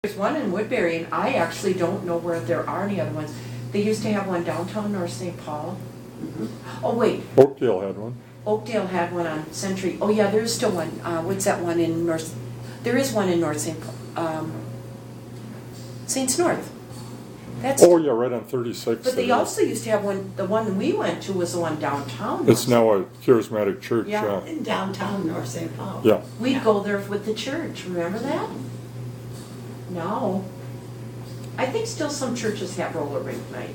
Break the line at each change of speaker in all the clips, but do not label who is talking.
There's one in Woodbury, and I actually don't know where there are any other ones. They used to have one downtown North St. Paul. Oh, wait.
Oakdale had one.
Oakdale had one on Century. Oh, yeah, there's still one. What's that one in North? There is one in North St. Paul. Saints North. That's.
Oh, yeah, right on 36.
But they also used to have one. The one we went to was the one downtown.
It's now a charismatic church.
Yeah.
In downtown North St. Paul.
Yeah.
We'd go there with the church. Remember that? No. I think still some churches have roller rink night.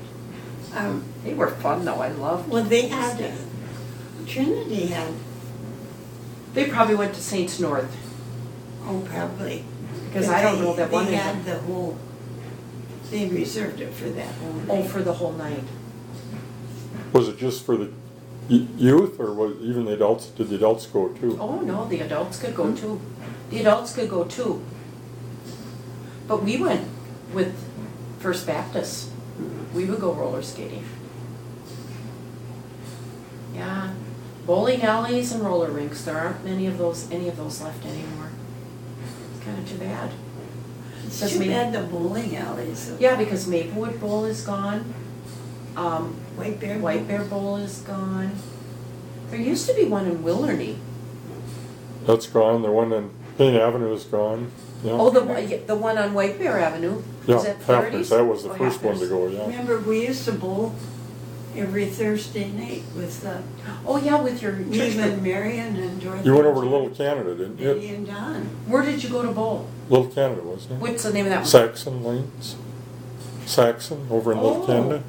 They were fun though. I loved.
Well, they had Trinity had.
They probably went to Saints North.
Oh, probably.
Because I don't know that one.
They had the whole. They reserved it for that whole night.
Oh, for the whole night.
Was it just for the youth, or was even the adults? Did the adults go too?
Oh no, the adults could go too. The adults could go too. But we went with First Baptist. We would go roller skating. Yeah, bowling alleys and roller rinks. There aren't any of those left anymore. It's kind of too bad.
It's too bad the bowling alleys.
Yeah, because Maplewood Bowl is gone.
White
Bear Bowl is gone. There used to be one in Willarney.
That's gone. The one in Payne Avenue is gone. Yeah.
Oh, the one on White Bear Avenue.
Yeah,
Is that Flaherty's?
Haffner's. That was the
Oh,
first one to
Haffner's.
go. Yeah.
Remember, we used to bowl every Thursday night with
Oh yeah, with your
me
church.
and Marion and Dorothy.
You went over to Little Canada, didn't you?
Eddie and Don.
Where did you go to bowl?
Little Canada, wasn't it?
What's the name of that one?
Saxon Lanes. Saxon over in Little
Oh.
Canada.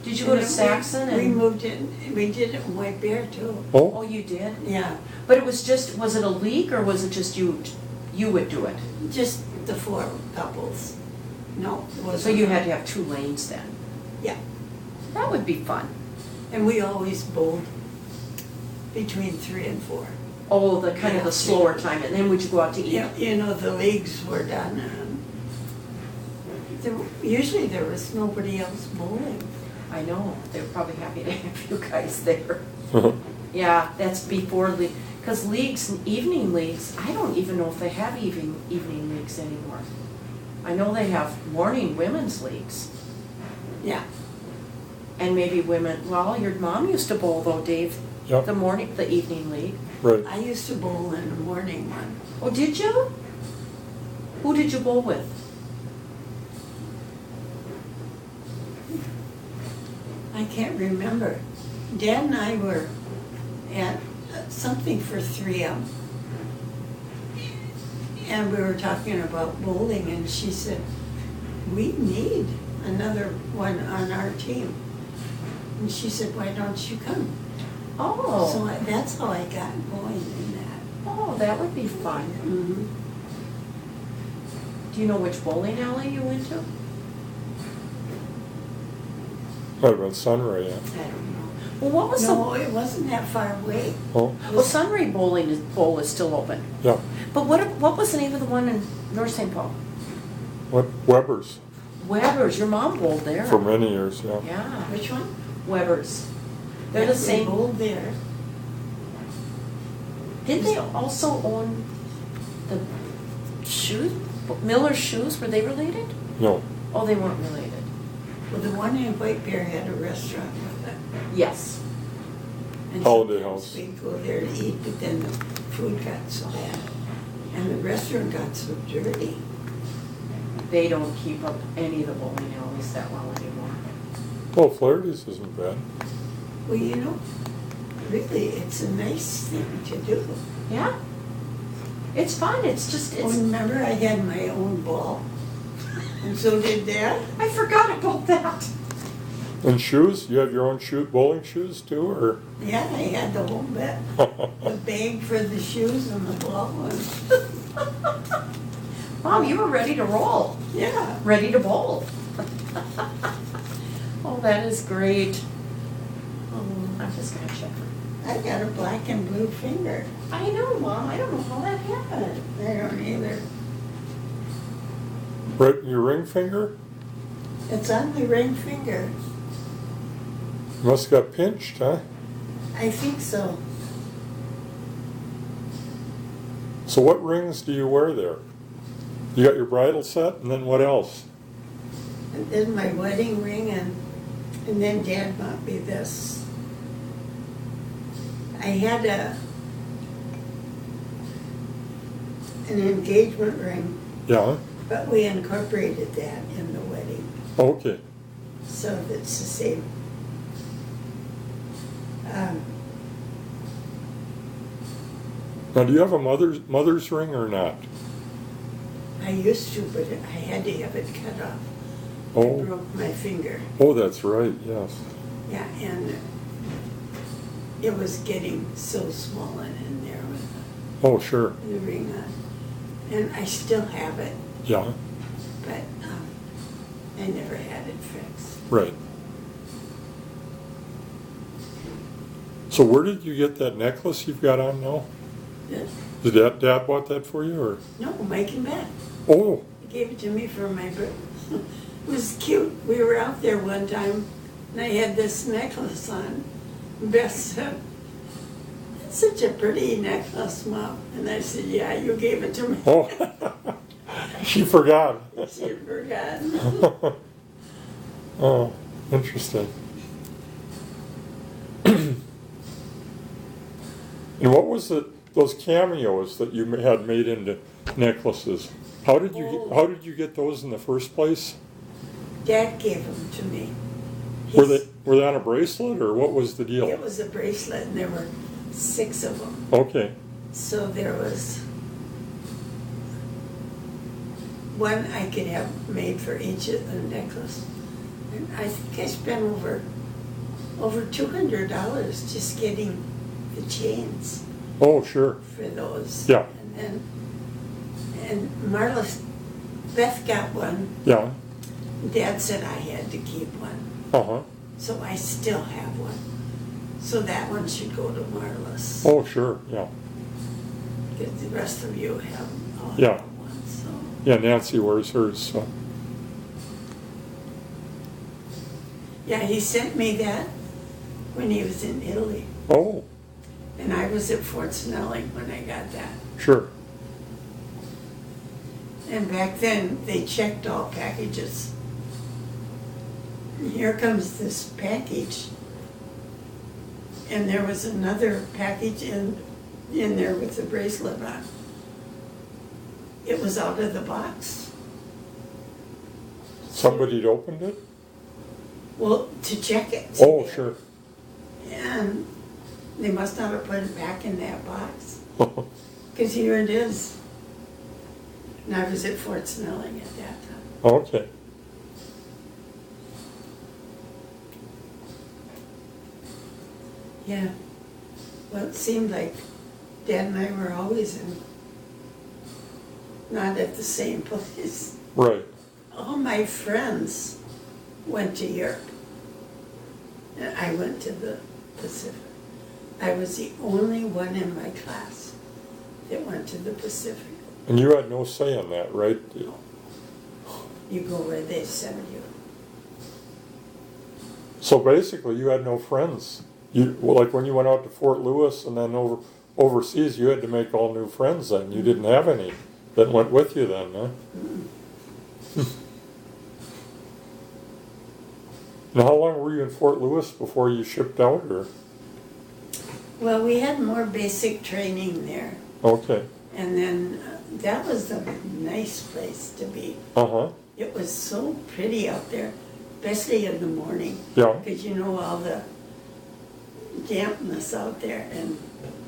Did you go to Saxon?
We
And
moved in. We did it in White Bear too.
oh,
Oh,
you did.
Yeah,
But it was it a league or was it just you? You would do it.
just the four couples. No, it wasn't.
So you had to have 2 lanes then.
Yeah.
That would be fun.
And we always bowled between 3 and 4.
Oh, the kind of
Yeah.
the slower time, and then would you go out to eat?
Yeah, you know, the leagues were done. Usually there was nobody else bowling.
I know. They were probably happy to have you guys there. Yeah, that's before league. Because leagues, evening leagues, I don't even know if they have evening leagues anymore. I know they have morning women's leagues.
Yeah.
And maybe women, well, your mom used to bowl though, Dave.
Yep.
The evening league.
Right.
I used to bowl in the morning one.
Oh, did you? Who did you bowl with?
I can't remember. Dad and I were at something for 3M. And we were talking about bowling, and she said, we need another one on our team. And she said, why don't you come?
Oh.
So that's how I got going in that.
Oh, that would be fun.
Mm-hmm.
Do you know which bowling alley you went to?
Might have been Sunray. Yeah.
I don't know.
Well, what was
No, it wasn't that far away.
Oh,
Well, Sunray Bowl is still open.
yeah.
But what was the name of the one in North St. Paul?
What Weber's
Weber's. Your mom bowled there.
for many years. Yeah.
Yeah,
Which one?
Weber's. They're
Yeah,
the same.
We bowled there.
Did they also own the shoes? Miller's Shoes? Were they related?
No.
Oh, they weren't related.
Well, the one in White Bear had a restaurant with it.
Yes.
And
Holiday
sometimes
House.
we'd go there to eat, but then the food got so bad. And the restaurant got so dirty.
They don't keep up any of the bowling alleys that well anymore.
Well, Flaherty's isn't bad.
Well, you know, really, it's a nice thing to do.
Yeah. It's fun. It's just,
Oh, remember I had my own ball? And so did Dad?
I forgot about that.
And shoes? You have your own bowling shoes too, or?
Yeah, I had the whole bit. The bag for the shoes and the ball one.
Mom, you were ready to roll.
Yeah.
Ready to bowl. Oh, that is great. Oh, I'm just gonna check.
I got a black and blue finger.
I know, Mom. I don't know how that happened.
I don't either.
Right in your ring finger?
It's on the ring finger.
Must have got pinched, huh?
I think so.
So what rings do you wear there? You got your bridal set, and then what else?
And then my wedding ring, and then Dad bought me this. I had an engagement ring,
Yeah.
but we incorporated that in the wedding,
Okay.
so it's the same.
Now, do you have a mother's ring or not?
I used to, but I had to have it cut off. I
Oh.
broke my finger.
Oh, that's right. Yes.
Yeah, and it was getting so swollen in there with
Oh, sure.
the ring on. And I still have it,
Yeah.
but I never had it fixed.
Right. So where did you get that necklace you've got on now?
Yes.
Did Dad bought that for you, or?
No, Mike and Beth.
Oh.
He gave it to me for my birthday. It was cute. We were out there one time, and I had this necklace on. Beth said, "That's such a pretty necklace, Mom." And I said, "Yeah, you gave it to me."
Oh. She forgot.
She forgot.
Oh, interesting. And what was those cameos that you had made into necklaces? How did you get those in the first place?
Dad gave them to me.
Were they on a bracelet, or what was the deal?
It was a bracelet, and there were 6 of them.
Okay.
So there was one I could have made for each of the necklace. And I think I spent over $200 just getting the chains
Oh, sure.
for those.
Yeah.
And Marla, Beth got one.
Yeah.
Dad said I had to keep one.
Uh-huh.
So I still have one. So that one should go to Marla's.
Oh, sure. Yeah.
Because the rest of you have all
Yeah.
have one. So
Yeah, Nancy wears hers, so.
yeah, he sent me that when he was in Italy.
Oh,
And I was at Fort Snelling when I got that.
sure.
And back then, they checked all packages. And here comes this package. And there was another package in there with the bracelet on. It was out of the box.
Somebody had opened it?
Well, to check it.
Oh, sure.
And they must not have put it back in that box. Because here it is. And I was at Fort Snelling at that time.
Okay.
Yeah. Well, it seemed like Dad and I were always not at the same place.
Right.
All my friends went to Europe. And I went to the Pacific. I was the only one in my class that went to the Pacific.
And you had no say in that, right?
You go where they send you.
So basically, you had no friends. Like when you went out to Fort Lewis and then overseas, you had to make all new friends then. You didn't have any that went with you then, huh? Now, how long were you in Fort Lewis before you shipped out, or?
Well, we had more basic training there.
Okay.
And then that was a nice place to be.
Uh-huh.
It was so pretty out there, especially in the morning.
Yeah.
Because you know all the dampness out there, and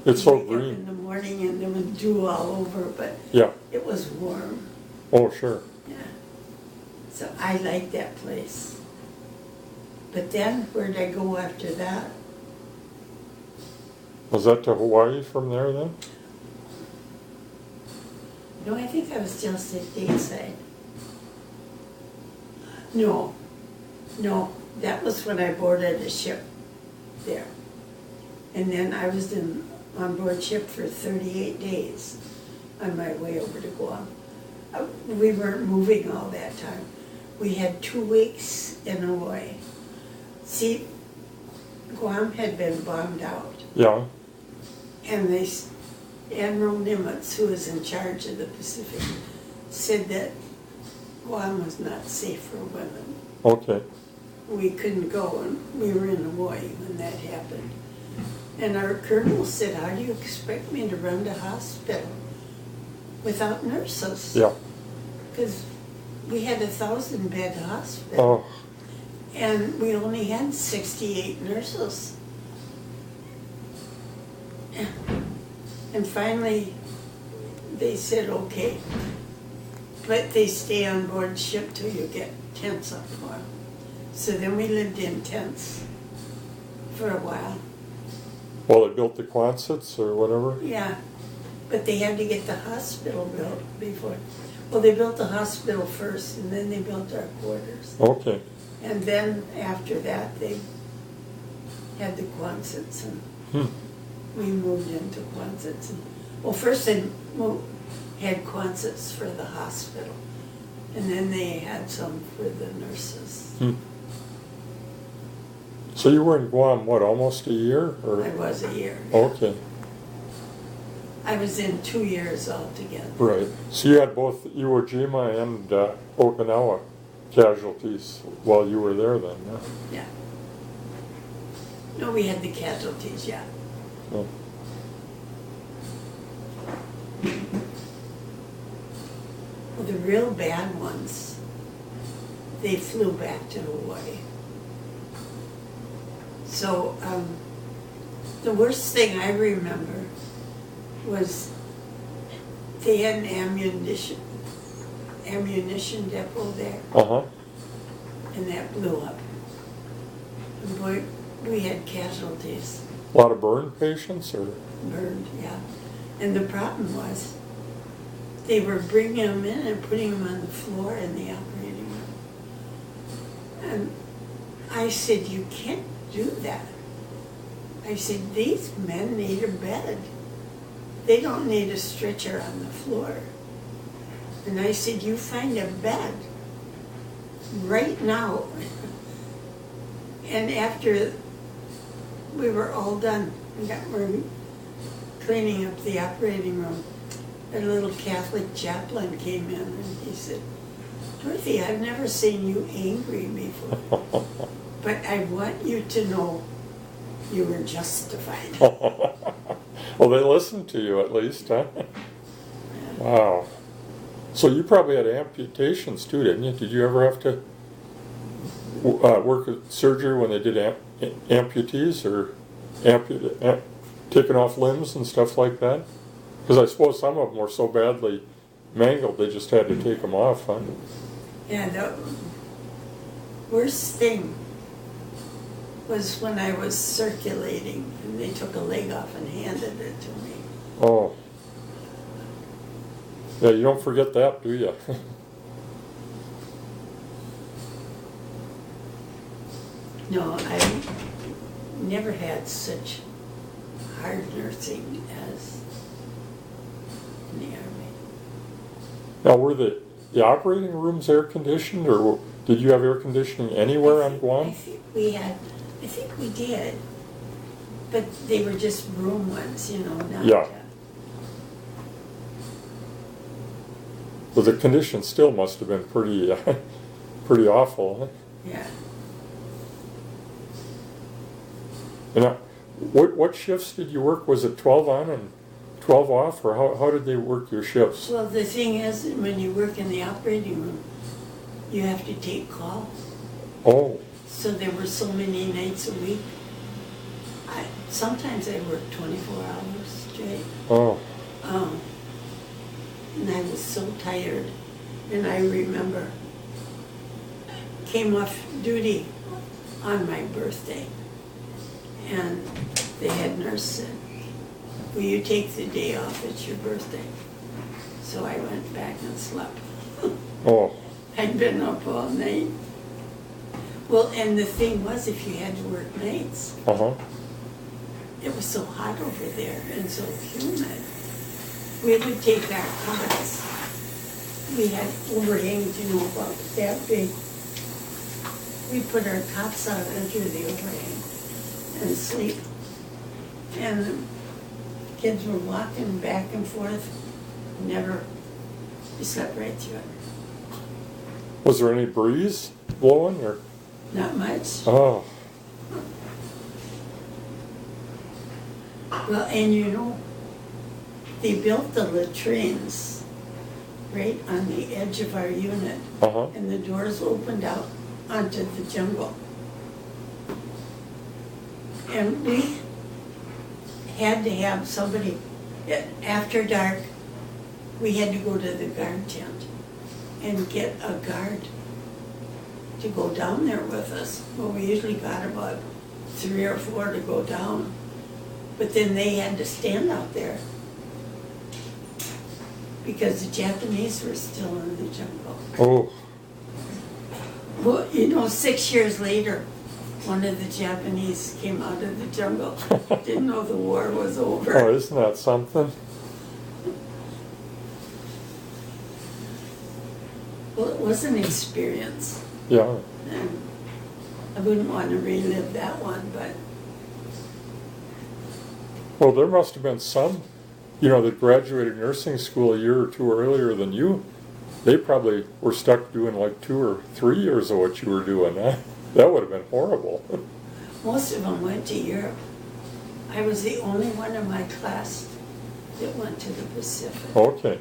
It's so
wake up
green.
in the morning and there was dew all over, but
Yeah.
it was warm.
Oh, sure.
Yeah. So I liked that place. But then where'd I go after that?
Was that to Hawaii from there then?
No, I think I was just at Dayside. No, that was when I boarded a ship there. And then I was on board ship for 38 days on my way over to Guam. We weren't moving all that time. We had 2 weeks in Hawaii. See, Guam had been bombed out.
Yeah.
And Admiral Nimitz, who was in charge of the Pacific, said that Guam was not safe for women.
Okay.
We couldn't go, and we were in Hawaii when that happened. And our colonel said, how do you expect me to run the hospital without nurses?
Yeah.
Because we had a 1,000-bed hospital.
Oh,
And we only had 68 nurses. And finally, they said, okay, but they stay on board ship till you get tents up for them. So then we lived in tents for a while.
well, they built the Quonsets or whatever?
Yeah, but they had to get the hospital built before. Well, they built the hospital first, and then they built our quarters.
Okay.
And then after that, they had the Quonsets, and we moved into Quonsets. And, well, first they had Quonsets for the hospital, and then they had some for the nurses.
So you were in Guam, what, almost a year? Or?
I was a year.
Okay,
I was in 2 years altogether.
right. So you had both Iwo Jima and Okinawa casualties while you were there then, yeah?
Yeah. No, we had the casualties, yeah.
Oh.
Well, the real bad ones, they flew back to Hawaii. So the worst thing I remember was they had an ammunition depot there,
Uh-huh.
and that blew up. And boy, we had casualties,
A lot of burn patients or?
burned, yeah. And the problem was, they were bringing them in and putting them on the floor in the operating room. And I said, you can't do that. I said, these men need a bed. They don't need a stretcher on the floor. And I said, you find a bed right now. And after we were all done, we're cleaning up the operating room, a little Catholic chaplain came in and he said, Dorothy, I've never seen you angry before, but I want you to know you were justified.
Well, they listened to you at least, huh? Wow. So you probably had amputations too, didn't you? Did you ever have to work at surgery when they did amputees or taking off limbs and stuff like that? Because I suppose some of them were so badly mangled they just had to take them off, huh?
Yeah, the worst thing was when I was circulating and they took a leg off and handed it to me.
Oh. Yeah, you don't forget that, do you?
No, I never had such hard nursing as in the Army.
Now, were the operating rooms air conditioned, or did you have air conditioning anywhere on
I
Guam?
think we did, but they were just room ones, you know, not.
Yeah. But the conditions still must have been pretty, pretty awful.
Yeah.
And what shifts did you work? Was it 12 on and 12 off, or how did they work your shifts?
Well, the thing is, when you work in the operating room, you have to take call.
Oh,
So there were so many nights a week. Sometimes I worked 24 hours straight.
oh,
And I was so tired. And I remember, came off duty on my birthday. And the head nurse said, will you take the day off? It's your birthday. So I went back and slept.
oh,
I'd been up all night. Well, and the thing was, if you had to work nights,
uh-huh.
it was so hot over there and so humid. We would take our cots. We had overhangs, you know, about that big. We put our cots out under the overhang and sleep. And the kids were walking back and forth, never You slept right through it.
Was there any breeze blowing or?
Not much.
Oh,
Well, and you know, they built the latrines right on the edge of our unit,
uh-huh.
and the doors opened out onto the jungle. And we had to have somebody, after dark, we had to go to the guard tent and get a guard to go down there with us. Well, we usually got about 3 or 4 to go down. But then they had to stand out there because the Japanese were still in the jungle.
Oh,
Well, you know, 6 years later, one of the Japanese came out of the jungle. Didn't know the war was over.
oh, isn't that something?
Well, it was an experience.
Yeah.
And I wouldn't want to relive that one, but
Well, there must have been some, that graduated nursing school a year or 2 earlier than you. They probably were stuck doing like 2 or 3 years of what you were doing. Huh? That would have been horrible.
most of them went to Europe. I was the only one in my class that went to the Pacific.
Okay.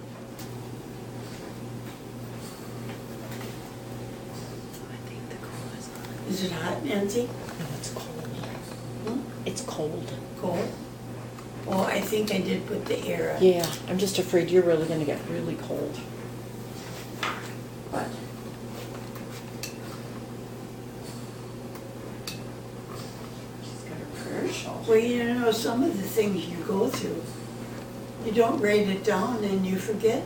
I think the cool is on.
Is it hot, Nancy?
No, it's cold.
Hmm?
It's cold.
Cold? Oh, I think I did put the air on.
Yeah, I'm just afraid you're really gonna get really cold. But. She's got her prayer shawl.
Well, you know, some of the things you go through, you don't write it down and you forget.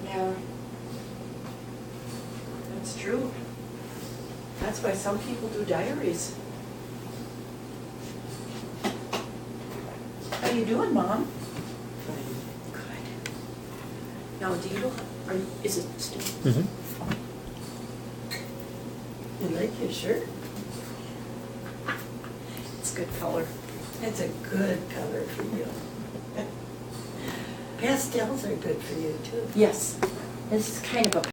Yeah. That's true. That's why some people do diaries. How you doing, Mom? Good. Now, is it Steve?
Mm-hmm.
You like your shirt?
It's good color.
It's a good color for you. Pastels are good for you too.
Yes. This is kind of a